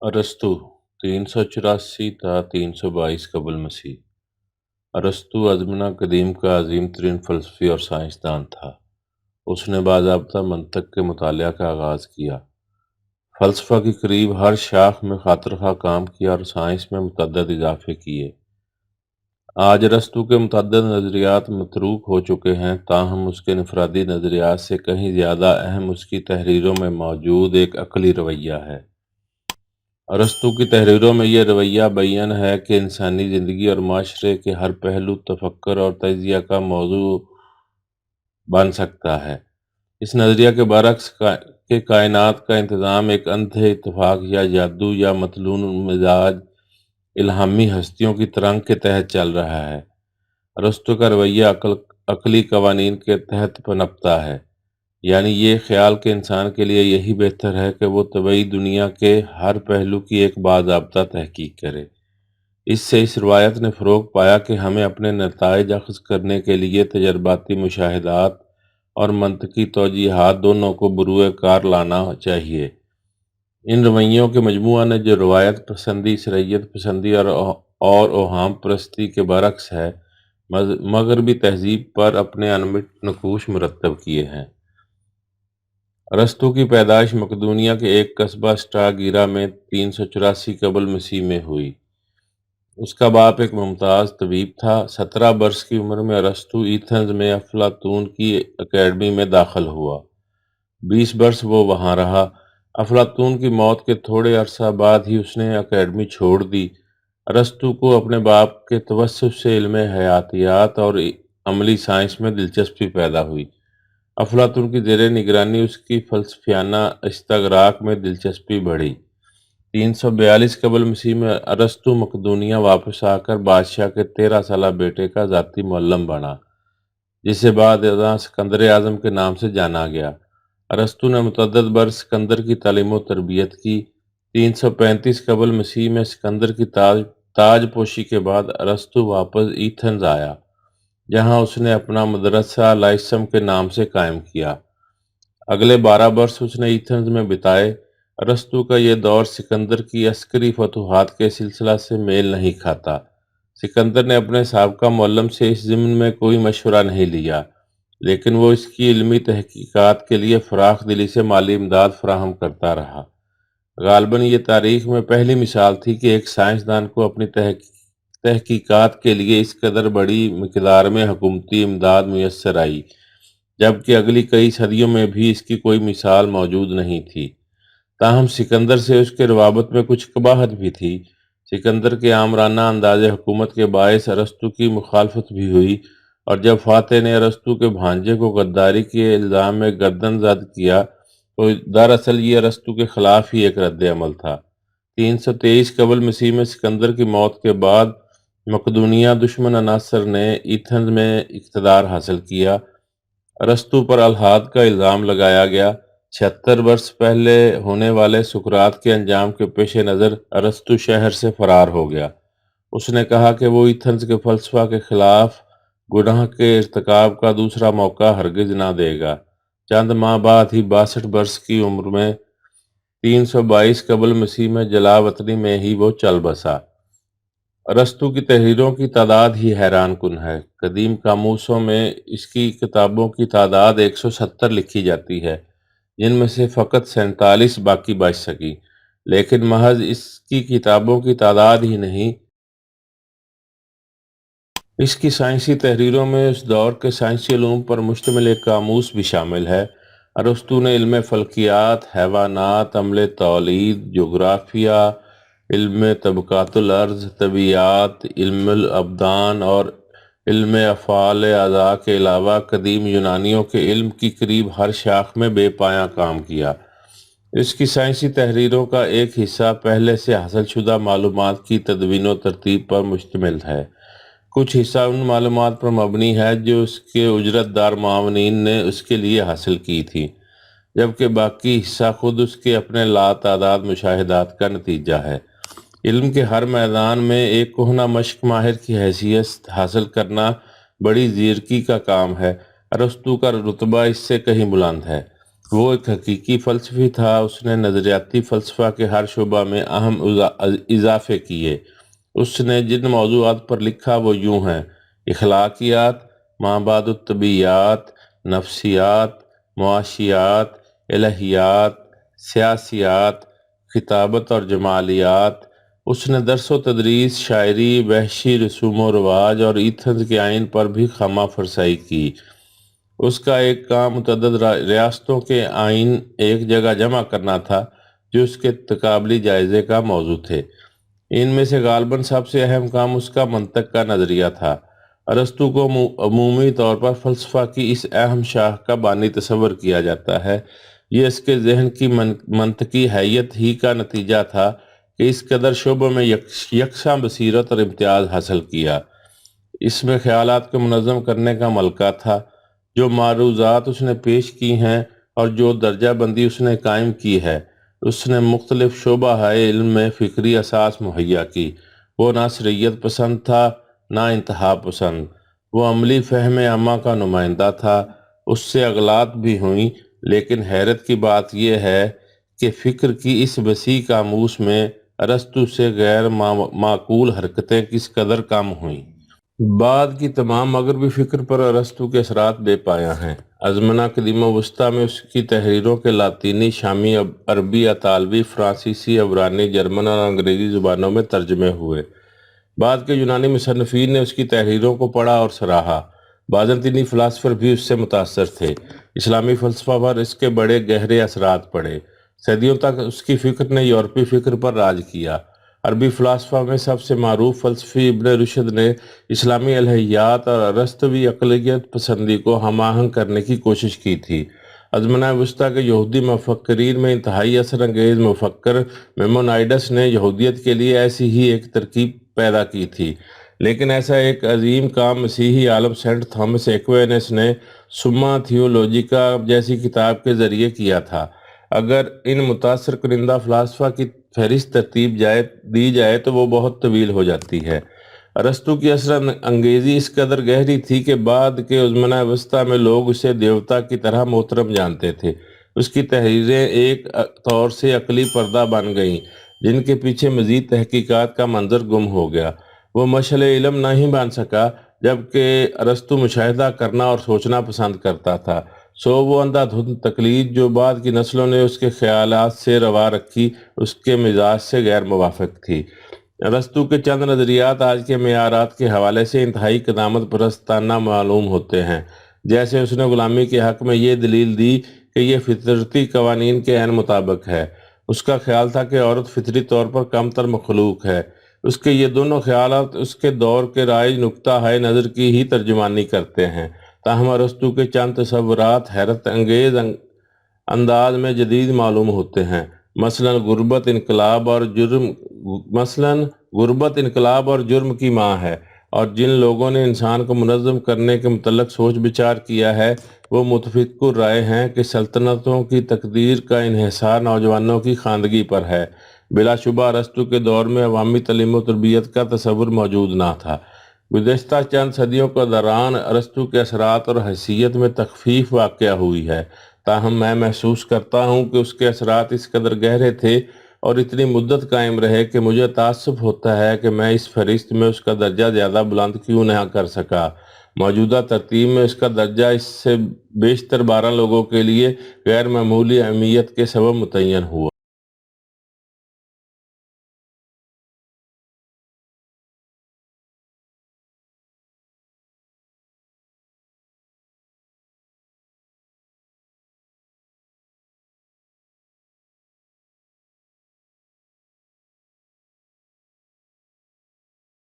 ارسطو 384 تا 322 قبل مسیح۔ ارسطو ازمنہ قدیم کا عظیم ترین فلسفی اور سائنسدان تھا۔ اس نے باضابطہ منطق کے مطالعہ کا آغاز کیا، فلسفہ کی قریب ہر شاخ میں خاطر خواہ کام کیا اور سائنس میں متعدد اضافے کیے۔ آج ارسطو کے متعدد نظریات متروک ہو چکے ہیں، تاہم اس کے انفرادی نظریات سے کہیں زیادہ اہم اس کی تحریروں میں موجود ایک عقلی رویہ ہے۔ ارسطو کی تحریروں میں یہ رویہ بیان ہے کہ انسانی زندگی اور معاشرے کے ہر پہلو تفکر اور تجزیہ کا موضوع بن سکتا ہے۔ اس نظریہ کے برعکس کہ کائنات کا انتظام ایک اندھے اتفاق یا جادو یا مطلون مزاج الہامی ہستیوں کی ترنگ کے تحت چل رہا ہے۔ ارسطو کا رویہ عقلی قوانین کے تحت پنپتا ہے، یعنی یہ خیال کہ انسان کے لیے یہی بہتر ہے کہ وہ طبعی دنیا کے ہر پہلو کی ایک باضابطہ تحقیق کرے۔ اس سے اس روایت نے فروغ پایا کہ ہمیں اپنے نتائج اخذ کرنے کے لیے تجرباتی مشاہدات اور منطقی توجیہات دونوں کو بروئے کار لانا چاہیے۔ ان رویوں کے مجموعہ نے جو روایت پسندی، شرعیت پسندی اور اوہام پرستی کے برعکس ہے، مغربی تہذیب پر اپنے انمٹ نقوش مرتب کیے ہیں۔ ارسطو کی پیدائش مقدونیہ کے ایک قصبہ اسٹراگیرا میں 384 قبل مسیح میں ہوئی۔ اس کا باپ ایک ممتاز طبیب تھا۔ 17 برس کی عمر میں ارسطو ایتھنز میں افلاطون کی اکیڈمی میں داخل ہوا۔ 20 برس وہ وہاں رہا۔ افلاطون کی موت کے تھوڑے عرصہ بعد ہی اس نے اکیڈمی چھوڑ دی۔ ارسطو کو اپنے باپ کے توسط سے علم حیاتیات اور عملی سائنس میں دلچسپی پیدا ہوئی۔ افلاطون کی زیر نگرانی اس کی فلسفیانہ استغراق میں دلچسپی بڑھی۔ 342 قبل مسیح میں ارسطو مقدونیہ واپس آ کر بادشاہ کے 13 سالہ بیٹے کا ذاتی معلم بنا، جسے بعد ازاں سکندر اعظم کے نام سے جانا گیا۔ ارسطو نے متعدد برس سکندر کی تعلیم و تربیت کی۔ 335 قبل مسیح میں سکندر کی تاج پوشی کے بعد ارسطو واپس ایتھنز آیا، جہاں اس نے اپنا مدرسہ لائسم کے نام سے قائم کیا۔ اگلے 12 برس اس نے ایتھنز میں بتائے۔ ارسطو کا یہ دور سکندر کی عسکری فتوحات کے سلسلہ سے میل نہیں کھاتا۔ سکندر نے اپنے سابقہ معلم سے اس ضمن میں کوئی مشورہ نہیں لیا، لیکن وہ اس کی علمی تحقیقات کے لیے فراخ دلی سے مالی امداد فراہم کرتا رہا۔ غالباً یہ تاریخ میں پہلی مثال تھی کہ ایک سائنسدان کو اپنی تحقیقات کے لیے اس قدر بڑی مقدار میں حکومتی امداد میسر آئی، جبکہ اگلی کئی صدیوں میں بھی اس کی کوئی مثال موجود نہیں تھی۔ تاہم سکندر سے اس کے روابط میں کچھ قباحت بھی تھی۔ سکندر کے آمرانہ انداز حکومت کے باعث ارسطو کی مخالفت بھی ہوئی، اور جب فاتح نے ارسطو کے بھانجے کو غداری کے الزام میں گردن زد کیا تو دراصل یہ ارسطو کے خلاف ہی ایک رد عمل تھا۔ 323 قبل مسیح میں سکندر کی موت کے بعد مقدونیہ دشمن عناصر نے ایتھنز میں اقتدار حاصل کیا۔ ارسطو پر الحاد کا الزام لگایا گیا۔ 76 برس پہلے ہونے والے سقراط کے انجام کے پیش نظر ارسطو شہر سے فرار ہو گیا۔ اس نے کہا کہ وہ ایتھنز کے فلسفہ کے خلاف گناہ کے ارتکاب کا دوسرا موقع ہرگز نہ دے گا۔ چند ماہ بعد ہی 62 برس کی عمر میں 322 قبل مسیح میں جلا وطنی میں ہی وہ چل بسا۔ ارسطو کی تحریروں کی تعداد ہی حیران کن ہے۔ قدیم قاموسوں میں اس کی کتابوں کی تعداد 170 لکھی جاتی ہے، جن میں سے فقط 47 باقی بچ سکی، لیکن محض اس کی کتابوں کی تعداد ہی نہیں، اس کی سائنسی تحریروں میں اس دور کے سائنسی علوم پر مشتمل ایک قاموس بھی شامل ہے۔ ارسطو نے علم فلکیات، حیوانات، عمل تولید، جغرافیہ، علم طبقات الارض، طبیعیات، علم الابدان اور علم افعال اعضاء کے علاوہ قدیم یونانیوں کے علم کی قریب ہر شاخ میں بے پایاں کام کیا۔ اس کی سائنسی تحریروں کا ایک حصہ پہلے سے حاصل شدہ معلومات کی تدوین و ترتیب پر مشتمل ہے۔ کچھ حصہ ان معلومات پر مبنی ہے جو اس کے اجرت دار معاونین نے اس کے لیے حاصل کی تھی، جبکہ باقی حصہ خود اس کے اپنے لاتعداد مشاہدات کا نتیجہ ہے۔ علم کے ہر میدان میں ایک کہنہ مشق ماہر کی حیثیت حاصل کرنا بڑی زیرکی کا کام ہے۔ ارسطو کا رتبہ اس سے کہیں بلند ہے۔ وہ ایک حقیقی فلسفی تھا، اس نے نظریاتی فلسفہ کے ہر شعبہ میں اہم اضافے کیے۔ اس نے جن موضوعات پر لکھا وہ یوں ہیں: اخلاقیات، مابعد الطبیعیات، نفسیات، معاشیات، الہیات، سیاسیات، خطابت اور جمالیات۔ اس نے درس و تدریس، شاعری، وحشی رسوم و رواج اور ایتھنز کے آئین پر بھی خامہ فرسائی کی۔ اس کا ایک کام متعدد ریاستوں کے آئین ایک جگہ جمع کرنا تھا جو اس کے تقابلی جائزے کا موضوع تھے۔ ان میں سے غالباً سب سے اہم کام اس کا منطق کا نظریہ تھا۔ ارسطو کو عمومی طور پر فلسفہ کی اس اہم شاخ کا بانی تصور کیا جاتا ہے۔ یہ اس کے ذہن کی منطقی حیت ہی کا نتیجہ تھا کہ اس قدر شعبوں میں یکساں بصیرت اور امتیاز حاصل کیا۔ اس میں خیالات کو منظم کرنے کا ملکہ تھا۔ جو معروضات اس نے پیش کی ہیں اور جو درجہ بندی اس نے قائم کی ہے، اس نے مختلف شعبہ علم میں فکری اساس مہیا کی۔ وہ نہ شریعت پسند تھا نہ انتہا پسند، وہ عملی فہم عامہ کا نمائندہ تھا۔ اس سے اغلاط بھی ہوئیں، لیکن حیرت کی بات یہ ہے کہ فکر کی اس وسیع قاموس میں ارسطو سے غیر معقول حرکتیں کس قدر کم ہوئیں۔ بعد کی تمام مغربی فکر پر ارسطو کے اثرات بے پایہ ہیں۔ ازمنہ قدیم و وسطیٰ میں اس کی تحریروں کے لاطینی، شامی، عربی، اطالوی، فرانسیسی، عبرانی، جرمن اور انگریزی زبانوں میں ترجمے ہوئے۔ بعد کے یونانی مصنفین نے اس کی تحریروں کو پڑھا اور سراہا۔ بازنطینی فلاسفر بھی اس سے متاثر تھے۔ اسلامی فلسفہ پر اس کے بڑے گہرے اثرات پڑے۔ صدیوں تک اس کی فکر نے یورپی فکر پر راج کیا۔ عربی فلاسفہ میں سب سے معروف فلسفی ابن رشد نے اسلامی الہیات اور ارسطوی عقلیت پسندی کو ہم آہنگ کرنے کی کوشش کی تھی۔ ازمنہ وسطیٰ کے یہودی مفکرین میں انتہائی اثر انگیز مفکر میمونائیڈس نے یہودیت کے لیے ایسی ہی ایک ترکیب پیدا کی تھی، لیکن ایسا ایک عظیم کام مسیحی عالم سینٹ تھامس ایکوینس نے سما تھیولوجیکا جیسی کتاب کے ذریعے کیا تھا۔ اگر ان متاثر کنندہ فلاسفہ کی فہرست ترتیب دی جائے تو وہ بہت طویل ہو جاتی ہے۔ ارسطو کی اثر انگیزی اس قدر گہری تھی کہ بعد کے ازمنہ وسطیٰ میں لوگ اسے دیوتا کی طرح محترم جانتے تھے۔ اس کی تحریریں ایک طور سے عقلی پردہ بن گئیں جن کے پیچھے مزید تحقیقات کا منظر گم ہو گیا۔ وہ مشعل علم نہیں بن سکا، جبکہ ارسطو مشاہدہ کرنا اور سوچنا پسند کرتا تھا۔ سو وہ اندھا دھند تقلید جو بعد کی نسلوں نے اس کے خیالات سے روا رکھی، اس کے مزاج سے غیر موافق تھی۔ ارسطو کے چند نظریات آج کے معیارات کے حوالے سے انتہائی قدامت پرستانہ معلوم ہوتے ہیں۔ جیسے اس نے غلامی کے حق میں یہ دلیل دی کہ یہ فطرتی قوانین کے عین مطابق ہے۔ اس کا خیال تھا کہ عورت فطری طور پر کم تر مخلوق ہے۔ اس کے یہ دونوں خیالات اس کے دور کے رائج نقطہ نظر کی ہی ترجمانی کرتے ہیں۔ تاہم ارسطو کے چند تصورات حیرت انگیز انداز میں جدید معلوم ہوتے ہیں۔ مثلاً غربت انقلاب اور جرم کی ماں ہے، اور جن لوگوں نے انسان کو منظم کرنے کے متعلق سوچ بچار کیا ہے وہ متفق الرائے ہیں کہ سلطنتوں کی تقدیر کا انحصار نوجوانوں کی خواندگی پر ہے۔ بلا شبہ ارسطو کے دور میں عوامی تعلیم و تربیت کا تصور موجود نہ تھا۔ گزشتہ چند صدیوں کے دوران ارسطو کے اثرات اور حیثیت میں تخفیف واقع ہوئی ہے، تاہم میں محسوس کرتا ہوں کہ اس کے اثرات اس قدر گہرے تھے اور اتنی مدت قائم رہے کہ مجھے تعصب ہوتا ہے کہ میں اس فہرست میں اس کا درجہ زیادہ بلند کیوں نہ کر سکا۔ موجودہ ترتیب میں اس کا درجہ اس سے بیشتر 12 لوگوں کے لیے غیر معمولی اہمیت کے سبب متعین ہوا۔